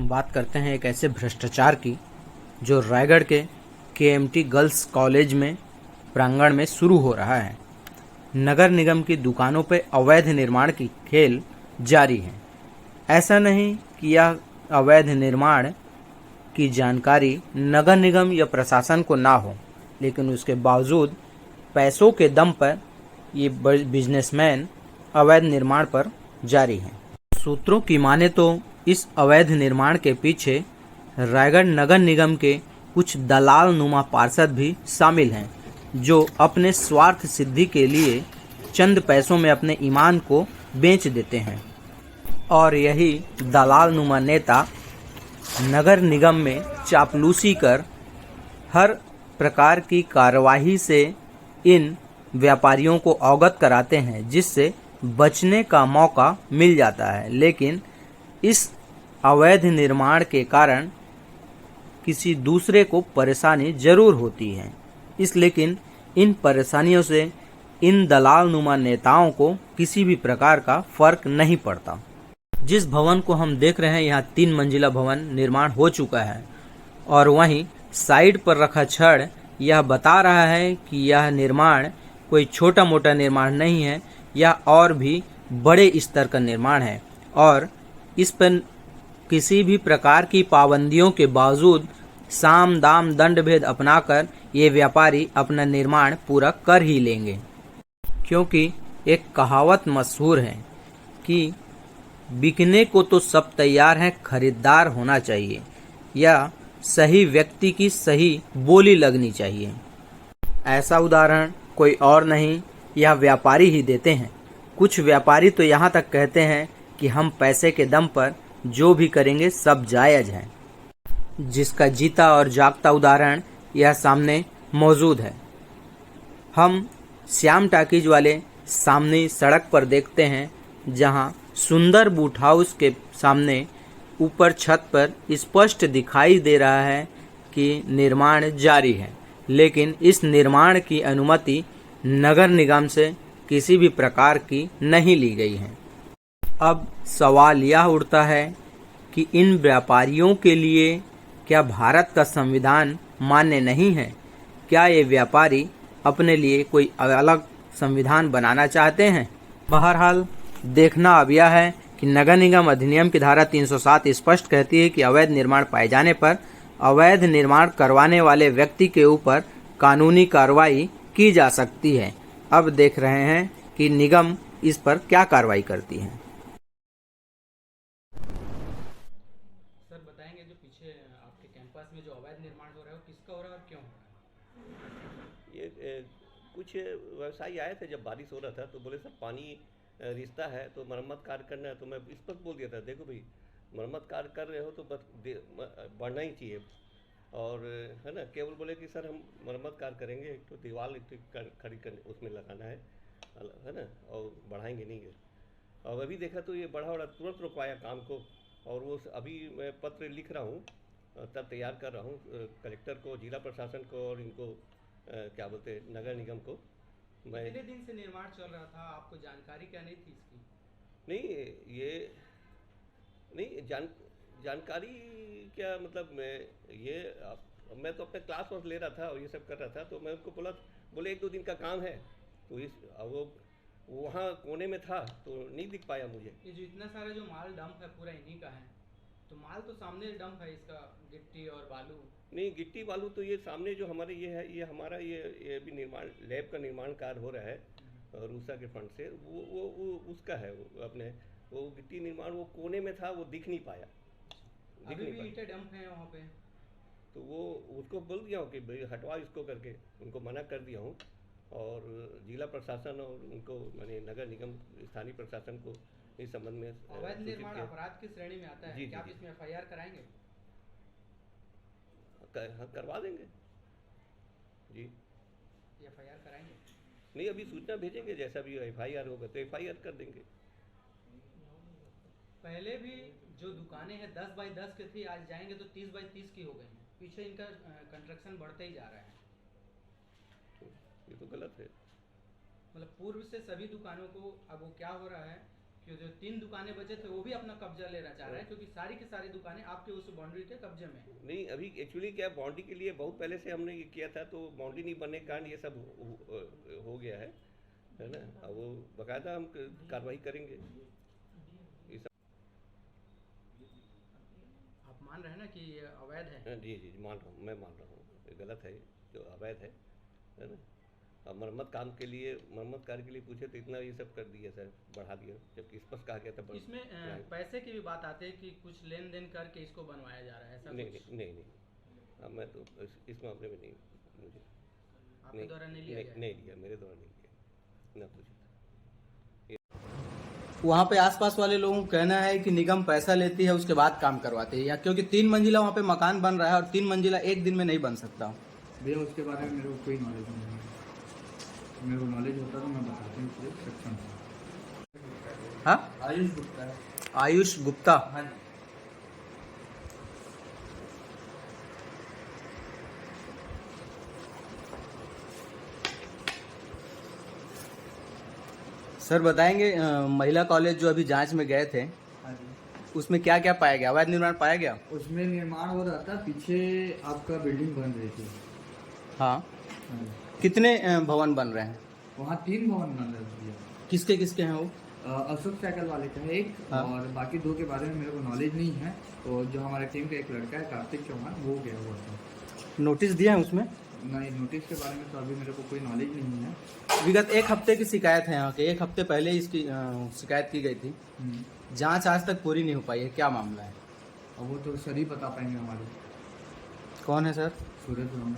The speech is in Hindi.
हम बात करते हैं एक ऐसे भ्रष्टाचार की जो रायगढ़ के केएमटी गर्ल्स कॉलेज में प्रांगण में शुरू हो रहा है। नगर निगम की दुकानों पर अवैध निर्माण की खेल जारी है। ऐसा नहीं कि यह अवैध निर्माण की जानकारी नगर निगम या प्रशासन को ना हो, लेकिन उसके बावजूद पैसों के दम पर ये बिजनेसमैन अवैध निर्माण पर जारी हैं। सूत्रों की माने तो इस अवैध निर्माण के पीछे रायगढ़ नगर निगम के कुछ दलाल नुमा पार्षद भी शामिल हैं, जो अपने स्वार्थ सिद्धि के लिए चंद पैसों में अपने ईमान को बेच देते हैं। और यही दलाल नुमा नेता नगर निगम में चापलूसी कर हर प्रकार की कार्यवाही से इन व्यापारियों को अवगत कराते हैं, जिससे बचने का मौका मिल जाता है। लेकिन इस अवैध निर्माण के कारण किसी दूसरे को परेशानी जरूर होती है। लेकिन इन परेशानियों से इन दलाल नुमा नेताओं को किसी भी प्रकार का फर्क नहीं पड़ता। जिस भवन को हम देख रहे हैं, यहाँ 3 मंजिला भवन निर्माण हो चुका है और वहीं साइड पर रखा छड़ यह बता रहा है कि यह निर्माण कोई छोटा मोटा निर्माण नहीं है, यह और भी बड़े स्तर का निर्माण है। और इस पर किसी भी प्रकार की पाबंदियों के बावजूद साम दाम दंड भेद अपनाकर ये व्यापारी अपना निर्माण पूरा कर ही लेंगे, क्योंकि एक कहावत मशहूर है कि बिकने को तो सब तैयार है, खरीदार होना चाहिए या सही व्यक्ति की सही बोली लगनी चाहिए। ऐसा उदाहरण कोई और नहीं, यह व्यापारी ही देते हैं। कुछ व्यापारी तो यहाँ तक कहते हैं कि हम पैसे के दम पर जो भी करेंगे सब जायज है, जिसका जीता और जागता उदाहरण यह सामने मौजूद है। हम श्याम टाकीज वाले सामने सड़क पर देखते हैं, जहाँ सुंदर बूट हाउस के सामने ऊपर छत पर स्पष्ट दिखाई दे रहा है कि निर्माण जारी है, लेकिन इस निर्माण की अनुमति नगर निगम से किसी भी प्रकार की नहीं ली गई है। अब सवाल यह उठता है कि इन व्यापारियों के लिए क्या भारत का संविधान मान्य नहीं है? क्या ये व्यापारी अपने लिए कोई अलग संविधान बनाना चाहते हैं? बहरहाल देखना अब यह है कि नगर निगम अधिनियम की धारा 307 स्पष्ट कहती है कि अवैध निर्माण पाए जाने पर अवैध निर्माण करवाने वाले व्यक्ति के ऊपर कानूनी कार्रवाई की जा सकती है। अब देख रहे हैं कि निगम इस पर क्या कार्रवाई करती है। सर बताएंगे, जो पीछे आपके कैंपस में जो अवैध निर्माण हो रहा है वो किसका हो रहा है और क्यों हो रहा है? ये कुछ व्यवसायी आए थे, जब बारिश हो रहा था तो बोले सर पानी रिश्ता है तो मरम्मत कार्य करना है। तो मैं इस पर बोल दिया था, देखो भाई मरम्मत कार्य कर रहे हो तो बस बढ़ना ही चाहिए। और है ना, केवल बोले कि सर हम मरम्मत कार्य करेंगे, एक तो दीवार खड़ी करने उसमें लगाना है ना, और बढ़ाएंगे नहीं है। और अभी देखा तो ये बढ़ा तुरंत रुकवाया काम को। और वो अभी मैं पत्र लिख रहा हूँ, तब तैयार कर रहा हूँ कलेक्टर को, जिला प्रशासन को और इनको क्या बोलते हैं नगर निगम को। मैं कितने दिन से निर्माण चल रहा था, आपको जानकारी क्या नहीं थी इसकी? नहीं, ये नहीं जानकारी क्या मतलब, मैं तो अपने क्लास वर्क ले रहा था और ये सब कर रहा था। तो मैं उनको बोले 1-2 दिन का काम है। तो वो वहाँ कोने में था तो नहीं दिख पाया मुझे। ये जो इतना सारा जो माल डंप है पूरा इन्हीं का है, तो माल तो सामने डंप है इसका, गिट्टी और बालू। नहीं, गिट्टी बालू तो ये सामने जो हमारे ये है, ये हमारा ये भी निर्माण लैब का निर्माण कार्य हो रहा है रूसा के फंड से। वो उसका है, वो अपने वो गिट्टी निर्माण वो कोने में था, वो दिख नहीं पाया। अभी भी ईंटें डंप है वहाँ पे। तो वो उसको बोल दिया हूँ कि भाई हटवा इसको करके, उनको मना कर दिया हूँ। और जिला प्रशासन और उनको मैंने नगर निगम स्थानीय प्रशासन को इस संबंध में अवैध निर्माण अपराध की श्रेणी में आता है। क्या आप इसमें FIR कराएंगे? हाँ, करवा देंगे जी। FIR कराएंगे? नहीं, अभी सूचना भेजेंगे, जैसा भी FIR होगा तो FIR कर देंगे। पहले भी जो दुकानें हैं 10 बाई 10 की थी, आज जाएंगे तो 30 बाई 30 की हो गई हैं। पीछे इनका कंस्ट्रक्शन बढ़ते ही जा रहा है। ये तो गलत है। मतलब पूर्व से सभी दुकानों को अब वो क्या हो रहा है कि जो 3 दुकानें बचे थे वो भी अपना कब्जा लेना चाह रहा है, क्योंकि सारी की सारी दुकानें आपके उस बाउंड्री के कब्जे में है। नहीं, अभी एक्चुअली क्या बाउंड्री के लिए बहुत पहले से हमने ये किया था, तो बाउंड्री नहीं बनने के कारण ये सब हो गया है ना। अब वो बाकायदा हम कार्रवाई करेंगे। आप मान रहे हैं ना कि ये अवैध है? जी जी जी, मान रहा हूँ, मैं मान रहा हूँ ये गलत है, जो अवैध है ना। अब मरम्मत काम के लिए, मरम्मत कार्य के लिए पूछे तो इतना ये सब कर दिया सर, बढ़ा दिया, जबकि स्पष्ट कहा गया था। इसमें पैसे की भी बात आती है कि कुछ लेन देन करके इसको बनवाया जा रहा है, ऐसा नहीं कुछ? नहीं नहीं, अब मैं तो इस मामले में नहीं, मुझे आपके द्वारा नहीं लिया गया? नहीं लिया, मेरे द्वारा नहीं लिया, ना पूछा। वहाँ पे आसपास वाले लोगों का कहना है कि निगम पैसा लेती है उसके बाद काम करवाती है, या क्योंकि 3 मंजिला वहाँ पे मकान बन रहा है और 3 मंजिला एक दिन में नहीं बन सकता। भैया उसके बारे में मेरे को कोई नॉलेज नहीं है, मेरे को नॉलेज होता तो मैं बताती हूँ पूरे सक्षम से। हाँ, आयुष गुप्ता है। आयुष गुप्ता। हाँ जी। सर बताएंगे, महिला कॉलेज जो अभी जांच में गए थे हाँ जी, उसमें क्या क्या पाया गया, अवैध निर्माण पाया गया? उसमें निर्माण हो रहा था, पीछे आपका बिल्डिंग बन रही थी। हाँ। हाँ जी। कितने भवन बन रहे हैं? वहाँ 3 भवन बन रहे थे। किसके किसके हैं वो? अशोक साइकिल वाले का है एक, हाँ। और बाकी 2 के बारे में मेरे को नॉलेज नहीं है। तो जो हमारे टीम का एक लड़का है कार्तिक चौहान, वो गया हुआ था। नोटिस दिए हैं उसमें? नहीं, नोटिस के बारे में तो अभी मेरे को कोई नॉलेज नहीं है। विगत 1 हफ्ते की शिकायत है यहाँ के, 1 हफ्ते पहले इसकी शिकायत की गई थी। जांच आज तक पूरी नहीं हो पाई है, क्या मामला है? और वो तो सर ही बता पाएंगे हमारे। कौन है सर? सूरज ब्रह्मण।